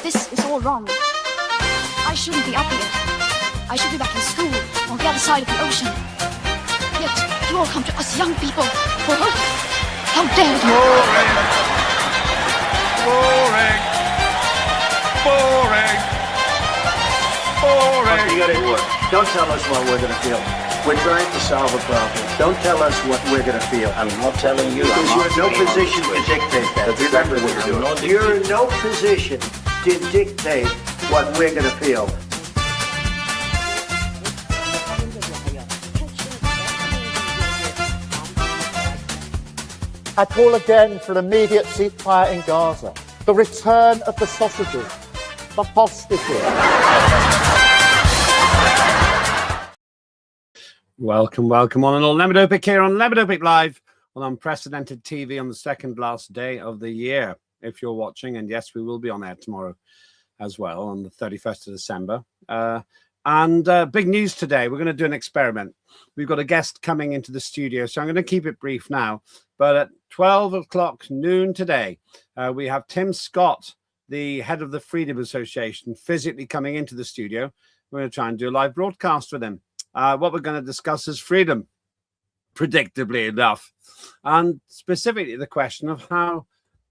This is all wrong. I shouldn't be up here. I should be back in school on the other side of the ocean. Yet you all come to us young people for hope. How dare you? Boring. Boring. Boring. Okay, you got it work. Don't tell us what we're going to feel. We're trying to solve a problem. Don't tell us what we're going to feel. I'm not telling you. Because you're in no position to dictate that. That's exactly what you're doing. You're in no position to dictate what we're going to feel. I call again for an immediate ceasefire in Gaza, the return of the sausages, the hostages. Welcome on and all. Lembit Öpik here on Lembit Öpik Live on unprecedented TV on the second last day of the year. If you're watching, and yes, we will be on air tomorrow as well on the 31st of December. Big news today. We're going to do an experiment. We've got a guest coming into the studio, so I'm going to keep it brief now. But at 12 o'clock noon today, we have Tim Scott, the head of the Freedom Association, physically coming into the studio. We're going to try and do a live broadcast with him. What we're going to discuss is freedom, predictably enough, and specifically the question of how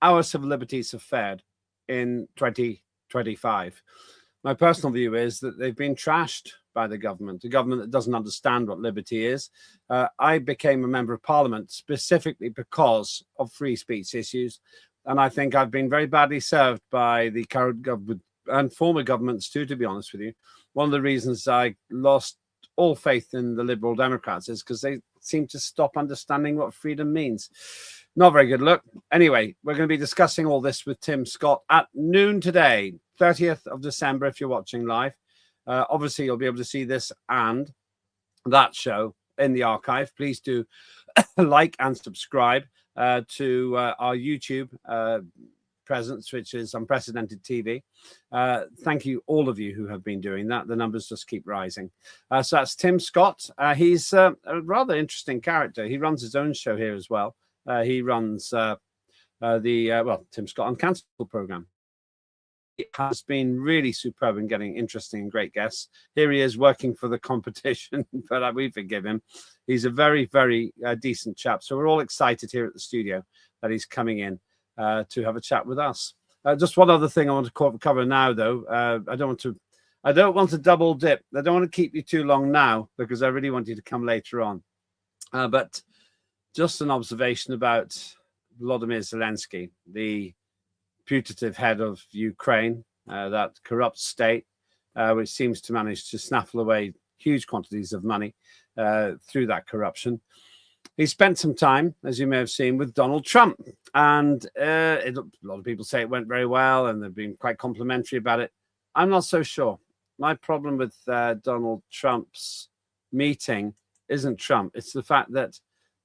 our civil liberties have fared in 2025. My personal view is that they've been trashed by the government that doesn't understand what liberty is. I became a member of parliament specifically because of free speech issues, and I think I've been very badly served by the current government and former governments too, to be honest with you. One of the reasons I lost all faith in the Liberal Democrats is because they seem to stop understanding what freedom means. Not very good look. Anyway, we're going to be discussing all this with Tim Scott at noon today, 30th of December, if you're watching live. Obviously, you'll be able to see this and that show in the archive. Please do like and subscribe to our YouTube presence, which is Unprecedented TV. Thank you, all of you who have been doing that. The numbers just keep rising. So that's Tim Scott. He's a rather interesting character. He runs his own show here as well. He runs Tim Scott Uncancelled program. It has been really superb in getting interesting and great guests. Here he is working for the competition, but we forgive him. He's a very, very decent chap. So we're all excited here at the studio that he's coming in to have a chat with us. Just one other thing I want to cover now, though. I don't want to double dip. I don't want to keep you too long now because I really want you to come later on. But just an observation about Volodymyr Zelensky, the putative head of Ukraine, that corrupt state, which seems to manage to snaffle away huge quantities of money through that corruption. He spent some time, as you may have seen, with Donald Trump. And a lot of people say it went very well and they've been quite complimentary about it. I'm not so sure. My problem with Donald Trump's meeting isn't Trump. It's the fact that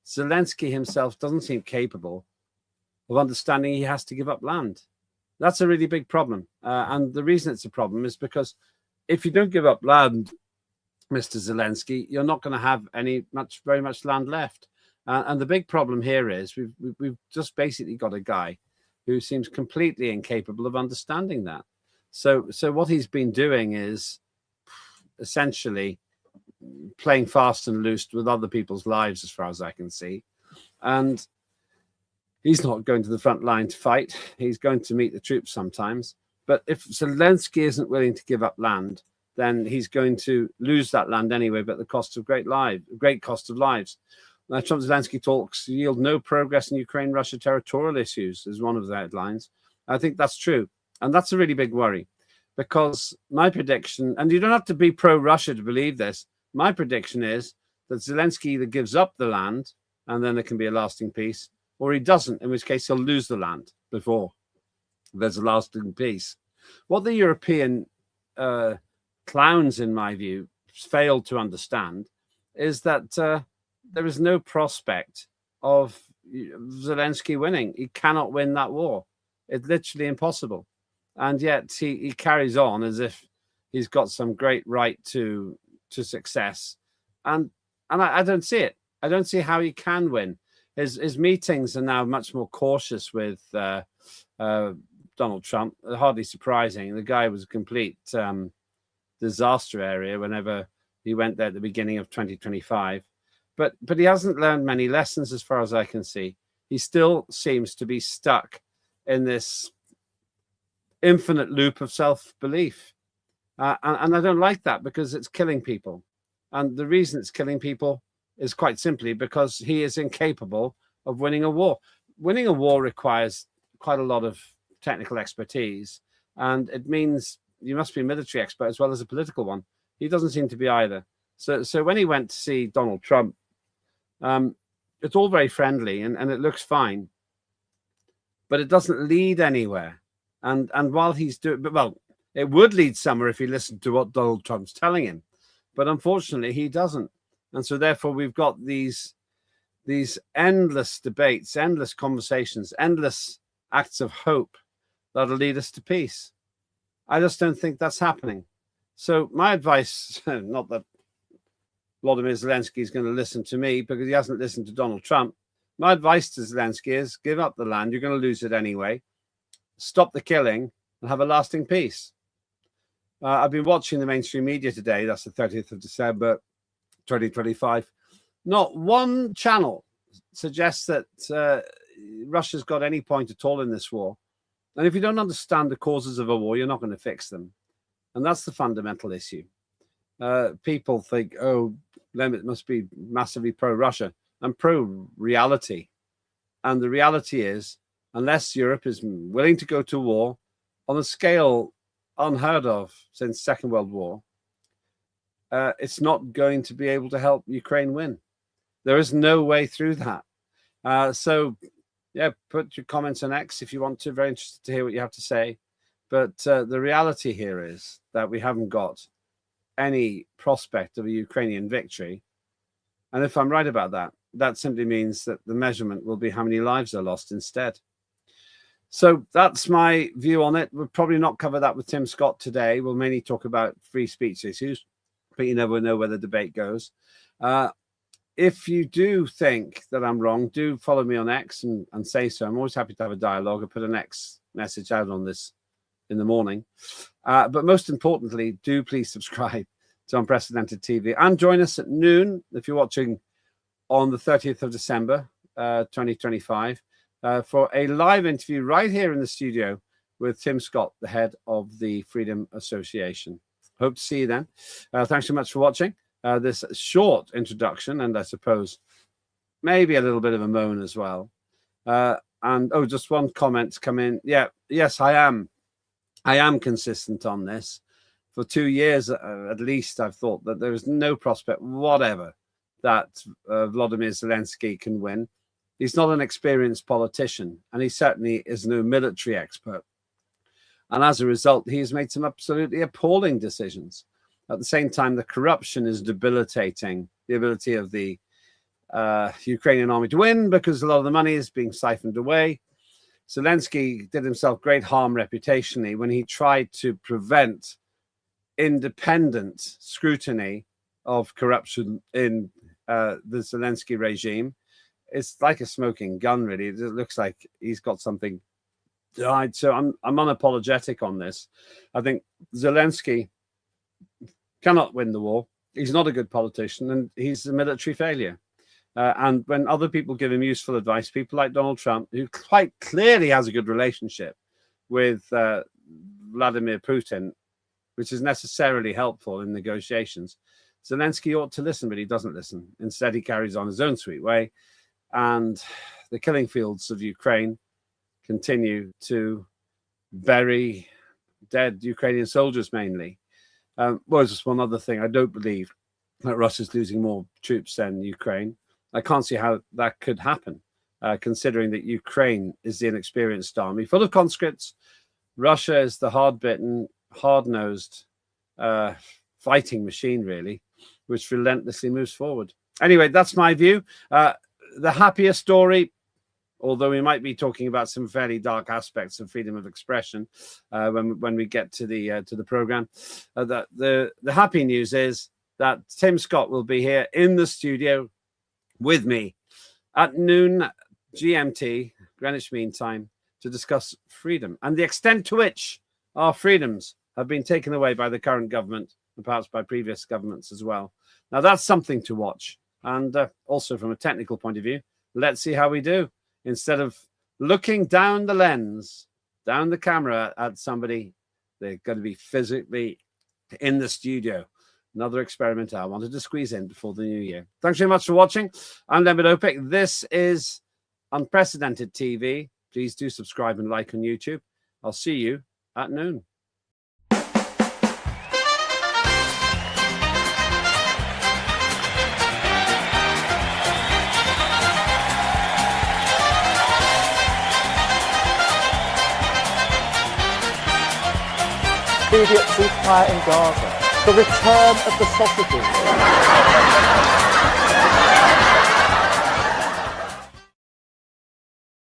Zelensky himself doesn't seem capable of understanding he has to give up land. That's a really big problem. And the reason it's a problem is because if you don't give up land, Mr. Zelensky, you're not going to have very much land left. And the big problem here is we've just basically got a guy who seems completely incapable of understanding that. So what he's been doing is essentially playing fast and loose with other people's lives, as far as I can see. And he's not going to the front line to fight. He's going to meet the troops sometimes. But if Zelensky isn't willing to give up land, then he's going to lose that land anyway, but at the cost of great cost of lives. Now, Trump Zelensky talks yield no progress in Ukraine-Russia territorial issues is one of the headlines. I think that's true. And that's a really big worry because my prediction, and you don't have to be pro-Russia to believe this, my prediction is that Zelensky either gives up the land and then there can be a lasting peace, or he doesn't, in which case he'll lose the land before there's a lasting peace. What the European clowns, in my view, failed to understand is that there is no prospect of Zelensky winning. He cannot win that war. It's literally impossible. And yet he carries on as if he's got some great right to success. And I don't see it. I don't see how he can win. His meetings are now much more cautious with Donald Trump. Hardly surprising. The guy was a complete disaster area whenever he went there at the beginning of 2025. But he hasn't learned many lessons as far as I can see. He still seems to be stuck in this infinite loop of self-belief. And I don't like that, because it's killing people. And the reason it's killing people is quite simply because he is incapable of winning a war. Winning a war requires quite a lot of technical expertise, and it means you must be a military expert as well as a political one. He doesn't seem to be either. So when he went to see Donald Trump, it's all very friendly and it looks fine, but it doesn't lead anywhere. And while he's doing, well, it would lead somewhere if he listened to what Donald Trump's telling him, but unfortunately he doesn't. And so therefore we've got these endless debates, endless conversations, endless acts of hope that'll lead us to peace. I just don't think that's happening. So my advice, not that Volodymyr Zelensky is going to listen to me because he hasn't listened to Donald Trump. My advice to Zelensky is give up the land. You're going to lose it anyway. Stop the killing and have a lasting peace. I've been watching the mainstream media today. That's the 30th of December, 2025. Not one channel suggests that Russia's got any point at all in this war. And if you don't understand the causes of a war, you're not going to fix them. And that's the fundamental issue. People think, oh, Lembit must be massively pro-Russia. I'm pro-reality. And the reality is, unless Europe is willing to go to war on a scale unheard of since Second World War, it's not going to be able to help Ukraine win. There is no way through that. So, yeah, put your comments on X if you want to. Very interested to hear what you have to say. But the reality here is that we haven't got any prospect of a Ukrainian victory. And if I'm right about that, that simply means that the measurement will be how many lives are lost instead. So that's my view on it. We'll probably not cover that with Tim Scott today. We'll mainly talk about free speech issues, but you never know where the debate goes. If you do think that I'm wrong, do follow me on X and say so. I'm always happy to have a dialogue. I put an X message out on this in the morning. But most importantly, do please subscribe to Unprecedented TV and join us at noon if you're watching on the 30th of December, 2025, for a live interview right here in the studio with Tim Scott, the head of the Freedom Association. Hope to see you then. Thanks so much for watching this short introduction, and I suppose maybe a little bit of a moan as well. And oh, just one comment to come in. Yeah, yes, I am consistent on this. For 2 years at least, I've thought that there is no prospect whatever that Volodymyr Zelensky can win. He's not an experienced politician, and he certainly is no military expert. And as a result, he has made some absolutely appalling decisions. At the same time, the corruption is debilitating the ability of the Ukrainian army to win, because a lot of the money is being siphoned away. Zelensky did himself great harm reputationally when he tried to prevent independent scrutiny of corruption in the Zelensky regime. It's like a smoking gun, really. It looks like he's got something died. So I'm unapologetic on this. I think Zelensky cannot win the war. He's not a good politician, and he's a military failure. And when other people give him useful advice, people like Donald Trump, who quite clearly has a good relationship with Vladimir Putin, which is necessarily helpful in negotiations, Zelensky ought to listen, but he doesn't listen. Instead, he carries on his own sweet way. And the killing fields of Ukraine continue to bury dead Ukrainian soldiers mainly. Well, just one other thing. I don't believe that Russia's losing more troops than Ukraine. I can't see how that could happen, considering that Ukraine is the inexperienced army full of conscripts. Russia is the hard-bitten, hard-nosed fighting machine, really, which relentlessly moves forward. Anyway, that's my view. The happier story, although we might be talking about some fairly dark aspects of freedom of expression when we get to the program, the happy news is that Tim Scott will be here in the studio with me at noon GMT, Greenwich Mean Time, to discuss freedom and the extent to which our freedoms have been taken away by the current government and perhaps by previous governments as well. Now, that's something to watch. And also from a technical point of view, let's see how we do. Instead of looking down the lens, down the camera at somebody, they're going to be physically in the studio. Another experiment I wanted to squeeze in before the new year. Thanks very much for watching. I'm Lembit Öpik. This is Unprecedented TV. Please do subscribe and like on YouTube. I'll see you at noon. Immediate ceasefire in Gaza. The return of the sausages.